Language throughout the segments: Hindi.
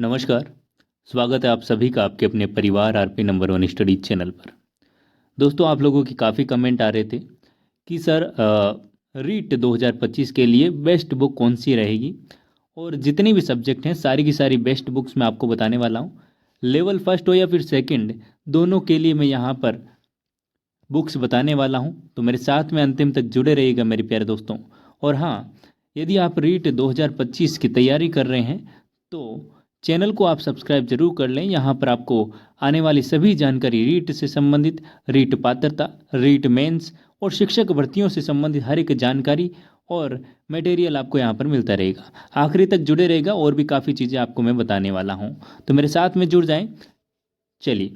नमस्कार। स्वागत है आप सभी का आपके अपने परिवार RP number one studies channel पर। दोस्तों, आप लोगों की काफ़ी कमेंट आ रहे थे कि सर रीट 2025 के लिए बेस्ट बुक कौन सी रहेगी, और जितनी भी सब्जेक्ट हैं सारी की सारी बेस्ट बुक्स मैं आपको बताने वाला हूँ। लेवल फर्स्ट हो या फिर सेकंड, दोनों के लिए मैं यहाँ पर बुक्स बताने वाला हूँ, तो मेरे साथ में अंतिम तक जुड़े रहिएगा मेरे प्यारे दोस्तों। और हाँ, यदि आप रीट 2025 की तैयारी कर रहे हैं तो चैनल को आप सब्सक्राइब जरूर कर लें। यहाँ पर आपको आने वाली सभी जानकारी रीट से संबंधित, रीट पात्रता, रीट मेंस और शिक्षक भर्तियों से संबंधित हर एक जानकारी और मटेरियल आपको यहाँ पर मिलता रहेगा। आखिरी तक जुड़े रहेगा, और भी काफ़ी चीज़ें आपको मैं बताने वाला हूँ, तो मेरे साथ में जुड़ जाएं। चलिए,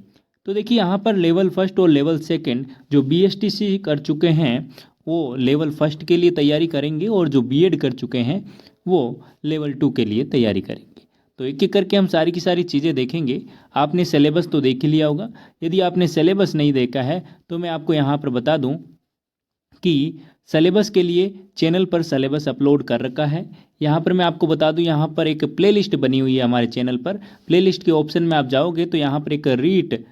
तो देखिए यहाँ पर लेवल फर्स्ट और लेवल सेकंड जो बीएसटीसी कर चुके हैं वो लेवल फर्स्ट के लिए तैयारी करेंगे, और जो बीएड कर चुके हैं वो लेवल टू के लिए तैयारी करेंगे। तो एक एक करके हम सारी की सारी चीज़ें देखेंगे। आपने सिलेबस तो देख ही लिया होगा। यदि आपने सिलेबस नहीं देखा है तो मैं आपको यहाँ पर बता दूँ कि सिलेबस के लिए चैनल पर सिलेबस अपलोड कर रखा है। यहाँ पर मैं आपको बता दूं, यहाँ पर एक प्लेलिस्ट बनी हुई है हमारे चैनल पर। प्लेलिस्ट के ऑप्शन में आप जाओगे तो यहाँ पर एक रीट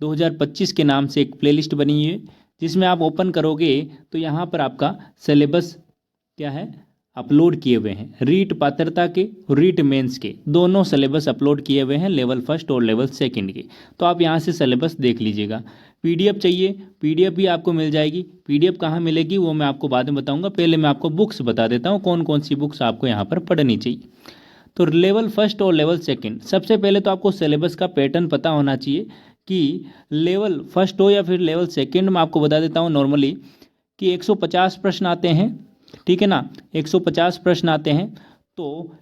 2025 के नाम से एक प्लेलिस्ट बनी हुई है, जिसमें आप ओपन करोगे तो यहाँ पर आपका सिलेबस क्या है, अपलोड किए हुए हैं। रीट पात्रता के, रीट मेंस के दोनों सिलेबस अपलोड किए हुए हैं, लेवल फर्स्ट और लेवल सेकंड के। तो आप यहाँ से सिलेबस देख लीजिएगा। पीडीएफ चाहिए, पीडीएफ भी आपको मिल जाएगी। पीडीएफ कहाँ मिलेगी वो मैं आपको बाद में बताऊंगा। पहले मैं आपको बुक्स बता देता हूँ कौन कौन सी बुक्स आपको यहाँ पर पढ़नी चाहिए। तो लेवल फर्स्ट और लेवल सेकंड, सबसे पहले तो आपको सिलेबस का पैटर्न पता होना चाहिए कि लेवल फर्स्ट हो या फिर लेवल सेकंड में। आपको बता देता हूँ नॉर्मली कि 150 प्रश्न आते हैं, ठीक है ना। 150 प्रश्न आते हैं, तो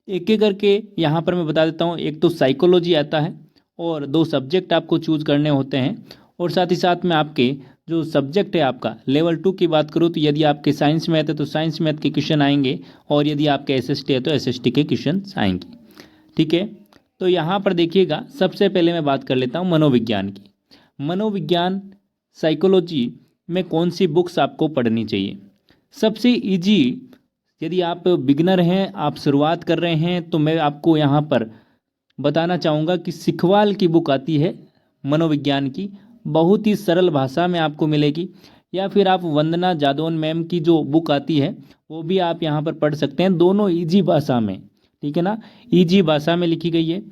एक एक करके यहाँ पर मैं बता देता हूँ। एक तो साइकोलॉजी आता है, और दो सब्जेक्ट आपको चूज करने होते हैं, और साथ ही साथ में आपके जो सब्जेक्ट है आपका लेवल टू की बात करूँ तो यदि आपके साइंस मैथ है तो साइंस मैथ के क्वेश्चन आएंगे, और यदि आपके एसएसटी है तो एसएसटी के क्वेश्चन आएंगे, ठीक है। तो यहाँ पर देखिएगा, सबसे पहले मैं बात कर लेता हूँ मनोविज्ञान की। मनोविज्ञान साइकोलॉजी में कौन सी बुक्स आपको पढ़नी चाहिए। सबसे इजी, यदि आप बिगनर हैं, आप शुरुआत कर रहे हैं, तो मैं आपको यहाँ पर बताना चाहूँगा कि सिखवाल की बुक आती है मनोविज्ञान की, बहुत ही सरल भाषा में आपको मिलेगी। या फिर आप वंदना जादौन मैम की जो बुक आती है वो भी आप यहाँ पर पढ़ सकते हैं, दोनों इजी भाषा में, ठीक है ना, इजी भाषा में लिखी गई है।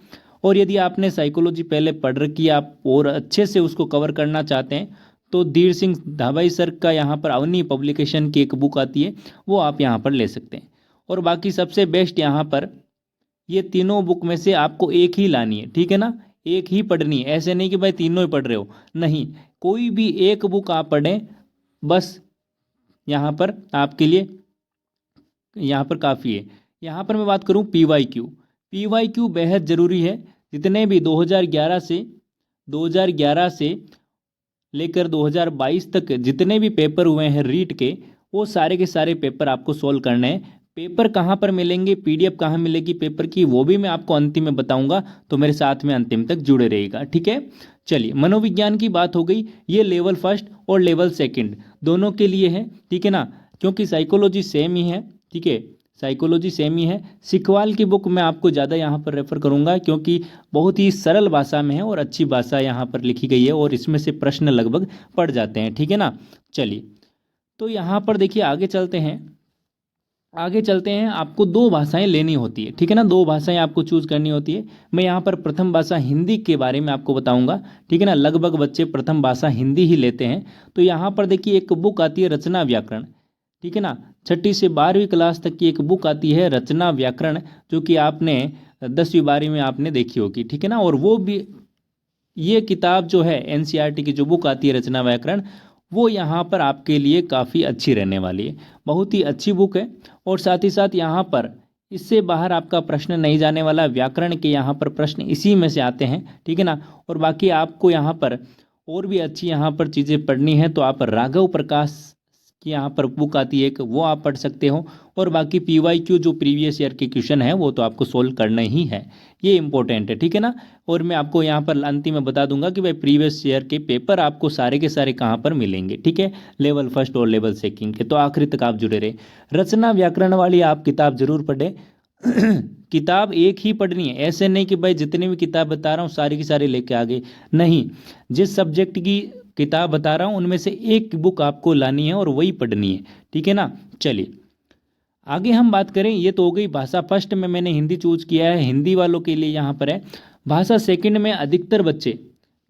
और यदि आपने साइकोलॉजी पहले पढ़ रखी है, आप और अच्छे से उसको कवर करना चाहते हैं, तो धीर सिंह धाबाई सर का यहाँ पर अवनी पब्लिकेशन की एक बुक आती है, वो आप यहाँ पर ले सकते हैं। और बाकी सबसे बेस्ट यहाँ पर ये तीनों बुक में से आपको एक ही लानी है, ठीक है ना, एक ही पढ़नी है। ऐसे नहीं कि भाई तीनों ही पढ़ रहे हो, नहीं, कोई भी एक बुक आप पढ़ें बस, यहाँ पर आपके लिए यहाँ पर काफ़ी है। यहाँ पर मैं बात करूँ पीवाईक्यू, पीवाईक्यू बेहद ज़रूरी है। जितने भी 2011 से लेकर 2022 तक जितने भी पेपर हुए हैं रीट के, वो सारे के सारे पेपर आपको सोल्व करने हैं। पेपर कहाँ पर मिलेंगे, पीडीएफ कहाँ मिलेगी पेपर की, वो भी मैं आपको अंतिम में बताऊंगा, तो मेरे साथ में अंतिम तक जुड़े रहेगा, ठीक है। चलिए, मनोविज्ञान की बात हो गई। ये लेवल फर्स्ट और लेवल सेकंड दोनों के लिए है, ठीक है ना, क्योंकि साइकोलॉजी सेम ही है, ठीक है, साइकोलॉजी सेम ही है। सिखवाल की बुक मैं आपको ज़्यादा यहाँ पर रेफर करूँगा, क्योंकि बहुत ही सरल भाषा में है और अच्छी भाषा यहाँ पर लिखी गई है, और इसमें से प्रश्न लगभग पढ़ जाते हैं, ठीक है ना। चलिए, तो यहाँ पर देखिए आगे चलते हैं। आपको दो भाषाएं लेनी होती है, ठीक है ना, दो भाषाएं आपको चूज करनी होती है। मैं यहाँ पर प्रथम भाषा हिंदी के बारे में आपको बताऊंगा, ठीक है ना। लगभग बच्चे प्रथम भाषा हिंदी ही लेते हैं। तो यहाँ पर देखिए एक बुक आती है रचना व्याकरण, ठीक है ना, 6ठी से 12वीं क्लास तक की एक बुक आती है रचना व्याकरण, जो कि आपने 10वीं 12वीं में आपने देखी होगी, ठीक है ना। और वो भी, ये किताब जो है एनसीईआरटी की जो बुक आती है रचना व्याकरण, वो यहाँ पर आपके लिए काफ़ी अच्छी रहने वाली है, बहुत ही अच्छी बुक है। और साथ ही साथ यहाँ पर इससे बाहर आपका प्रश्न नहीं जाने वाला, व्याकरण के यहाँ पर प्रश्न इसी में से आते हैं, ठीक है ना। और बाकी आपको यहाँ पर और भी अच्छी यहाँ पर चीज़ें पढ़नी है तो आप राघव प्रकाश की यहाँ पर बुक आती है एक, वो आप पढ़ सकते हो। और बाकी पीवाईक्यू जो प्रीवियस ईयर के क्वेश्चन है वो तो आपको सोल्व करना ही है, ये इंपॉर्टेंट है, ठीक है ना। और मैं आपको यहाँ पर अंतिम में बता दूंगा कि भाई प्रीवियस ईयर के पेपर आपको सारे के सारे कहाँ पर मिलेंगे, ठीक है, लेवल फर्स्ट और लेवल सेकंड के। तो आखिरी तक आप जुड़े रहे। रचना व्याकरण वाली आप किताब जरूर पढ़ें, किताब एक ही पढ़नी है, ऐसे नहीं कि भाई जितनी भी किताब बता रहा हूँ सारी की सारी लेके आ गए, नहीं, जिस सब्जेक्ट की किताब बता रहा हूँ उनमें से एक बुक आपको लानी है और वही पढ़नी है, ठीक है ना। चलिए आगे हम बात करें, ये तो हो गई भाषा फर्स्ट में मैंने हिंदी चूज किया है, हिंदी वालों के लिए यहाँ पर है। भाषा सेकंड में अधिकतर बच्चे,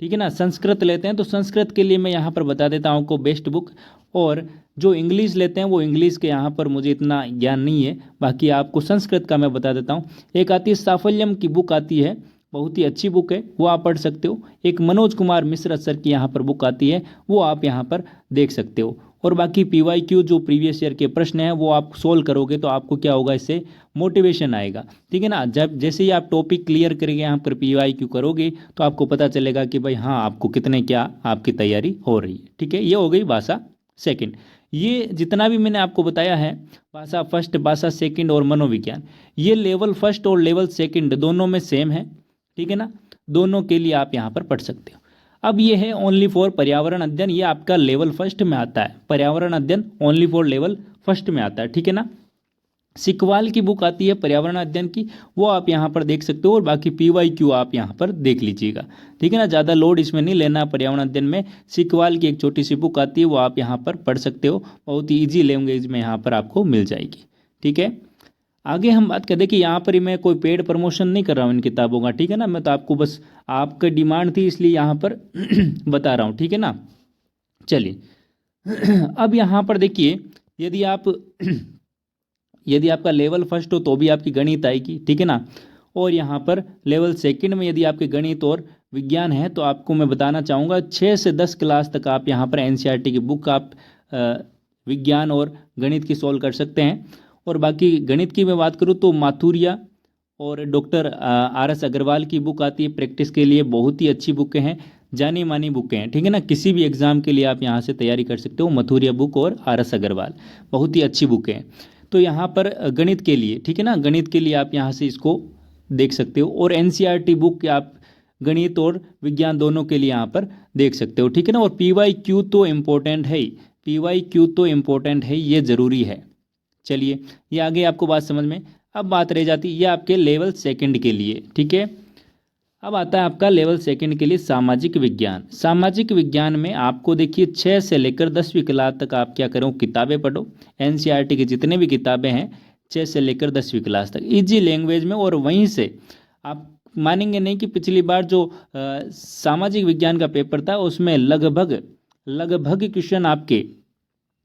ठीक है ना, संस्कृत लेते हैं, तो संस्कृत के लिए मैं यहाँ पर बता देता हूँ आपको बेस्ट बुक। और जो इंग्लिश लेते हैं वो इंग्लिश के यहाँ पर मुझे इतना ज्ञान नहीं है, बाकी आपको संस्कृत का मैं बता देता हूँ। एक आती है साफल्यम की बुक आती है, बहुत ही अच्छी बुक है, वो आप पढ़ सकते हो। एक मनोज कुमार मिश्रा सर की यहाँ पर बुक आती है, वो आप यहाँ पर देख सकते हो। और बाकी PYQ जो प्रीवियस ईयर के प्रश्न हैं वो आप सोल्व करोगे तो आपको क्या होगा, इससे मोटिवेशन आएगा, ठीक है ना। जब जैसे ही आप टॉपिक क्लियर करके यहाँ पर PYQ करोगे तो आपको पता चलेगा कि भाई हाँ आपको कितने क्या आपकी तैयारी हो रही है, ठीक है। ये हो गई भाषा सेकंड। ये जितना भी मैंने आपको बताया है, भाषा फर्स्ट, भाषा सेकंड और मनोविज्ञान, ये लेवल फर्स्ट और लेवल सेकंड दोनों में सेम है, ठीक है ना, दोनों के लिए आप यहाँ पर पढ़ सकते हो। अब ये है ओनली फॉर पर्यावरण अध्ययन, ये आपका लेवल फर्स्ट में आता है, पर्यावरण अध्ययन ओनली फॉर लेवल फर्स्ट में आता है, ठीक है ना। सिकवाल की बुक आती है पर्यावरण अध्ययन की, वो आप यहाँ पर देख सकते हो। और बाकी PYQ आप यहाँ पर देख लीजिएगा, ठीक है ना, ज़्यादा लोड इसमें नहीं लेना। पर्यावरण अध्ययन में सिकवाल की एक छोटी सी बुक आती है, वो आप यहाँ पर पढ़ सकते हो, बहुत ही ईजी लैंग्वेज में यहाँ पर आपको मिल जाएगी, ठीक है। आगे हम बात करें कि यहाँ पर ही मैं कोई पेड प्रमोशन नहीं कर रहा हूँ इन किताबों का, ठीक है ना, मैं तो आपको बस आपका डिमांड थी इसलिए यहाँ पर बता रहा हूँ, ठीक है ना। चलिए अब यहाँ पर देखिए, यदि आप यदि आपका लेवल फर्स्ट हो तो भी आपकी गणित आएगी, ठीक है ना। और यहाँ पर लेवल सेकंड में यदि आपके गणित और विज्ञान है तो आपको मैं बताना चाहूँगा 6 से 10 क्लास तक आप यहाँ पर NCERT की बुक आप विज्ञान और गणित की सॉल्व कर सकते हैं। और बाकी गणित की मैं बात करूँ तो माथुरिया और डॉक्टर RS अग्रवाल की बुक आती है प्रैक्टिस के लिए, बहुत ही अच्छी बुकें हैं, जानी मानी बुकें हैं, ठीक है ना। किसी भी एग्जाम के लिए आप यहाँ से तैयारी कर सकते हो, मथुरिया बुक और RS अग्रवाल बहुत ही अच्छी बुकें हैं। तो यहाँ पर गणित के लिए, ठीक है ना, गणित के लिए आप यहाँ से इसको देख सकते हो। और NCERT बुक आप गणित और विज्ञान दोनों के लिए यहाँ पर देख सकते हो, ठीक है ना। और PYQ तो इम्पोर्टेंट है ही, PYQ तो इम्पोर्टेंट है, ये ज़रूरी है। चलिए ये आगे आपको बात समझ में। अब बात रह जाती है ये आपके लेवल सेकंड के लिए, ठीक है। अब आता है आपका लेवल सेकंड के लिए सामाजिक विज्ञान। सामाजिक विज्ञान में आपको देखिए 6 से लेकर 10वीं क्लास तक आप क्या करो, किताबें पढ़ो, NCERT की जितने भी किताबें हैं 6 से लेकर 10वीं क्लास तक इजी लैंग्वेज में। और वहीं से आप मानेंगे नहीं कि पिछली बार जो सामाजिक विज्ञान का पेपर था उसमें लगभग क्वेश्चन आपके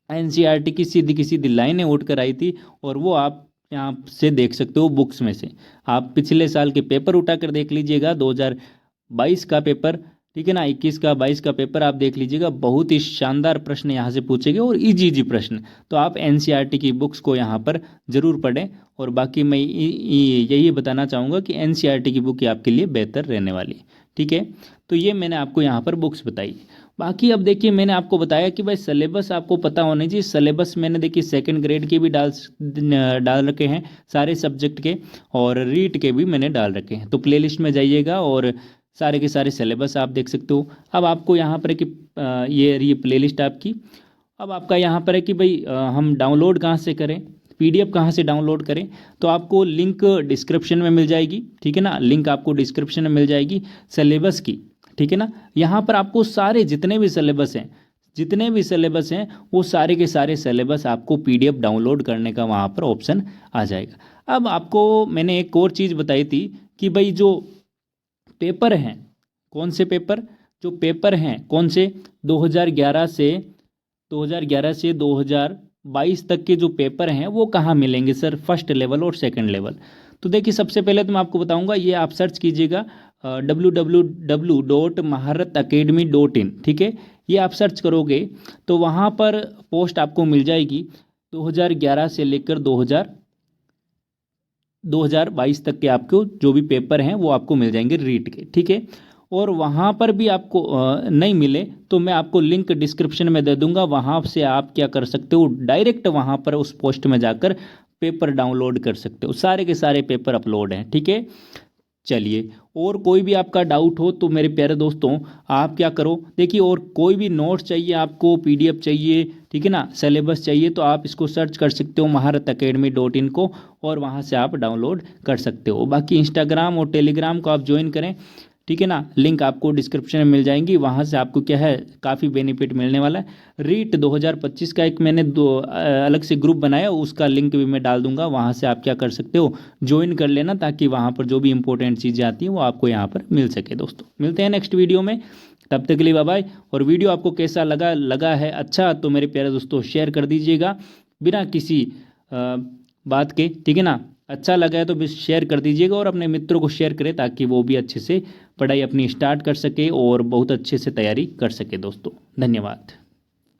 NCERT की सीधी लाइनें उठ कर आई थी। और वो आप यहाँ से देख सकते हो बुक्स में से, आप पिछले साल के पेपर उठाकर देख लीजिएगा, 2022 का पेपर, ठीक है ना, 21 का 22 का पेपर आप देख लीजिएगा, बहुत ही शानदार प्रश्न यहाँ से पूछे गए और इजी प्रश्न। तो आप NCERT की बुक्स को यहाँ पर ज़रूर पढ़ें। और बाकी मैं यही बताना चाहूँगा कि NCERT की बुक आपके लिए बेहतर रहने वाली, ठीक है। तो ये मैंने आपको यहाँ पर बुक्स बताई। बाकी अब देखिए मैंने आपको बताया कि भाई सिलेबस आपको पता होना चाहिए। सिलेबस मैंने देखिए सेकंड ग्रेड के भी डाल रखे हैं सारे सब्जेक्ट के, और रीट के भी मैंने डाल रखे हैं। तो प्लेलिस्ट में जाइएगा और सारे के सारे सिलेबस आप देख सकते हो। अब आपको यहाँ पर है कि ये प्लेलिस्ट आपकी, अब आपका यहाँ पर है कि भाई हम डाउनलोड कहाँ से करें, PDF कहाँ से डाउनलोड करें, तो आपको लिंक डिस्क्रिप्शन में मिल जाएगी, ठीक है ना, लिंक आपको डिस्क्रिप्शन में मिल जाएगी सिलेबस की, ठीक है ना। यहाँ पर आपको सारे जितने भी सिलेबस हैं वो सारे के सारे सिलेबस आपको PDF डाउनलोड करने का वहाँ पर ऑप्शन आ जाएगा। अब आपको मैंने एक और चीज़ बताई थी कि भाई जो पेपर हैं, कौन से पेपर, जो पेपर हैं कौन से 2011 से 2022 तक के जो पेपर हैं वो कहाँ मिलेंगे सर, फर्स्ट लेवल और सेकंड लेवल। तो देखिए सबसे पहले तो मैं आपको बताऊंगा, ये आप सर्च कीजिएगा www.maharatacademy.in, ठीक है। ये आप सर्च करोगे तो वहाँ पर पोस्ट आपको मिल जाएगी 2011 से लेकर 2022 तक के आपको जो भी पेपर हैं वो आपको मिल जाएंगे रीट के, ठीक है। और वहाँ पर भी आपको नहीं मिले तो मैं आपको लिंक डिस्क्रिप्शन में दे दूंगा, वहाँ से आप क्या कर सकते हो, डायरेक्ट वहाँ पर उस पोस्ट में जाकर पेपर डाउनलोड कर सकते हो, सारे के सारे पेपर अपलोड हैं, ठीक है। चलिए, और कोई भी आपका डाउट हो तो मेरे प्यारे दोस्तों आप क्या करो, देखिए, और कोई भी नोट्स चाहिए आपको, पीडीएफ चाहिए, ठीक है ना, सिलेबस चाहिए, तो आप इसको सर्च कर सकते हो महारतacademy.in को, और वहाँ से आप डाउनलोड कर सकते हो। बाकी इंस्टाग्राम और टेलीग्राम को आप ज्वाइन करें, ठीक है ना, लिंक आपको डिस्क्रिप्शन में मिल जाएंगी, वहाँ से आपको क्या है काफ़ी बेनिफिट मिलने वाला है। रीट 2025 का एक मैंने अलग से ग्रुप बनाया, उसका लिंक भी मैं डाल दूंगा, वहाँ से आप क्या कर सकते हो, ज्वाइन कर लेना, ताकि वहाँ पर जो भी इंपॉर्टेंट चीज़ें आती हैं वो आपको यहाँ पर मिल सके। दोस्तों मिलते हैं नेक्स्ट वीडियो में, तब तक के लिए बाय बाय। और वीडियो आपको कैसा लगा है अच्छा, तो मेरे प्यारे दोस्तों शेयर कर दीजिएगा बिना किसी बात के, ठीक है ना। अच्छा लगा है तो भी शेयर कर दीजिएगा, और अपने मित्रों को शेयर करें ताकि वो भी अच्छे से पढ़ाई अपनी स्टार्ट कर सके और बहुत अच्छे से तैयारी कर सके। दोस्तों धन्यवाद।